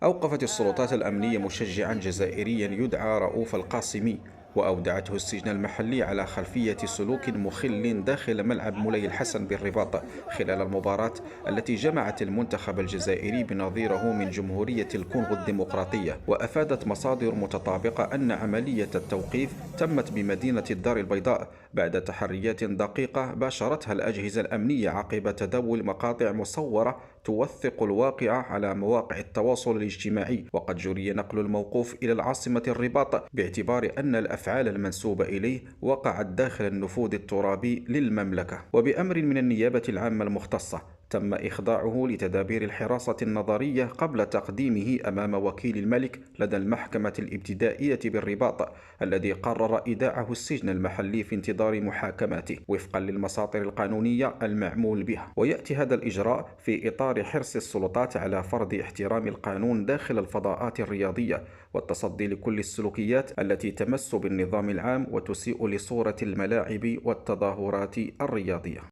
أوقفت السلطات الأمنية مشجعا جزائريا يدعى رؤوف القاسمي، وأودعته السجن المحلي على خلفية سلوك مخل داخل ملعب مولاي الحسن بالرباط خلال المباراة التي جمعت المنتخب الجزائري بنظيره من جمهورية الكونغو الديمقراطية. وأفادت مصادر متطابقة أن عملية التوقيف تمت بمدينة الدار البيضاء بعد تحريات دقيقة باشرتها الأجهزة الأمنية عقب تداول مقاطع مصورة توثق الواقع على مواقع التواصل الاجتماعي. وقد جري نقل الموقوف إلى العاصمة الرباط باعتبار أن الأفعال المنسوبة إليه وقعت داخل النفوذ الترابي للمملكة. وبأمر من النيابة العامة المختصة تم إخضاعه لتدابير الحراسة النظرية قبل تقديمه أمام وكيل الملك لدى المحكمة الابتدائية بالرباط، الذي قرر إيداعه السجن المحلي في انتظار محاكمته وفقا للمساطر القانونية المعمول بها. ويأتي هذا الإجراء في إطار حرص السلطات على فرض احترام القانون داخل الفضاءات الرياضية والتصدي لكل السلوكيات التي تمس بالنظام العام وتسيء لصورة الملاعب والتظاهرات الرياضية.